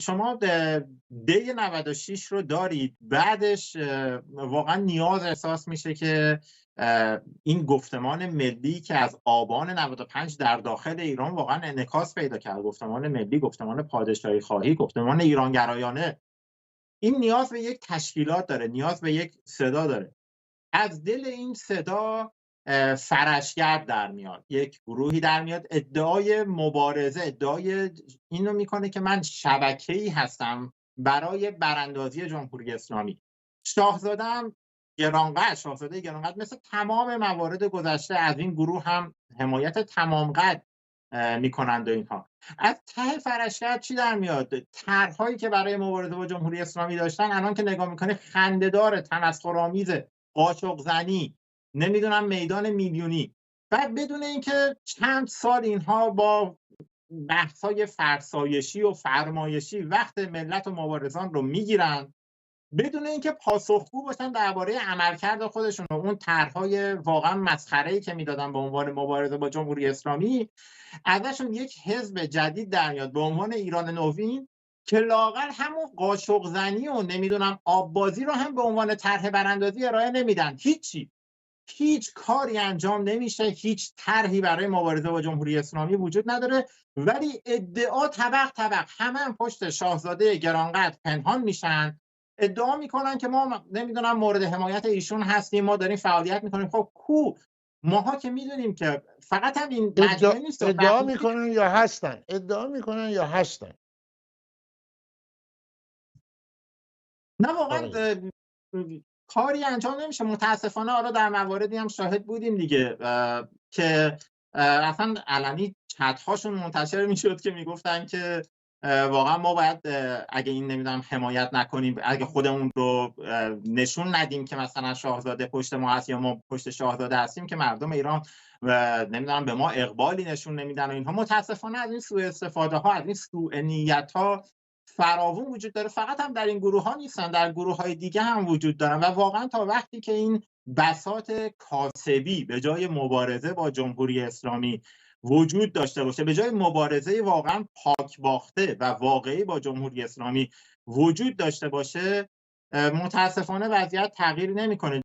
شما دی 96 رو دارید، بعدش واقعا نیاز احساس میشه که این گفتمان ملی که از آبان 95 در داخل ایران واقعا انعکاس پیدا کرد، گفتمان ملی، گفتمان پادشاهی خواهی، گفتمان ایرانگرایانه، این نیاز به یک تشکیلات داره، نیاز به یک صدا داره. از دل این صدا فرشگرد در میاد، یک گروهی در میاد ادعای مبارزه، ادعای اینو میکنه که من شبکه‌ای هستم برای براندازی جمهوری اسلامی. شاهزاده گرانقدر مثل تمام موارد گذشته از این گروه هم حمایت تمام قد میکنند و اینها. از ته فرشگرد چی در میاد؟ طرحهایی که برای مبارزه با جمهوری اسلامی داشتن الان که نگاه میکنه خنده‌دار، تمسخرآمیزه، قاشق زنی، نمیدونم میدان میلیونی. بعد بدون اینکه چند سال اینها با بحث‌های فرسایشی و فرمایشی وقت ملت و مبارزان رو میگیرن، بدون اینکه پاسخگو باشن درباره عملکرد خودشون و اون طرح‌های واقعا مسخره‌ای که میدادن به عنوان مبارزه با جمهوری اسلامی، ازشون یک حزب جدید در میاد به عنوان ایران نوین که لااقل همون قاشق زنی و نمیدونم آب بازی رو هم به عنوان طرح براندازی ارائه نمیدن. هیچ کاری انجام نمیشه، هیچ طرحی برای مبارزه با جمهوری اسلامی وجود نداره، ولی ادعا طبق همه پشت شاهزاده گرانقدر پنهان میشن، ادعا میکنن که ما نمیدونم مورد حمایت ایشون هستیم، ما داریم فعالیت میکنیم. خب ماها که میدونیم که فقط هم این مجموعه نیست. ادعا میکنن یا هستن؟ ادعا میکنن یا هستن؟ نه واقعا کاری انجام نمیشه متاسفانه. حالا در مواردی هم شاهد بودیم دیگه که اصلا علنی چت هاشون منتشر میشد که میگفتن که واقعا ما باید اگه این نمیدونم حمایت نکنیم، اگه خودمون رو نشون ندیم که مثلا شاهزاده پشت ما هست یا ما پشت شاهزاده هستیم، که مردم ایران نمیدونم به ما اقبالی نشون نمیدن و اینها. متاسفانه از این سوء استفاده ها، از این سوء نیت ها فراوون وجود داره. فقط هم در این گروه ها نیستن، در گروه های دیگه هم وجود دارن و واقعا تا وقتی که این بساط کاسبی به جای مبارزه با جمهوری اسلامی وجود داشته باشه، به جای مبارزه واقعا پاک باخته و واقعی با جمهوری اسلامی وجود داشته باشه، متاسفانه وضعیت تغییر نمیکنه.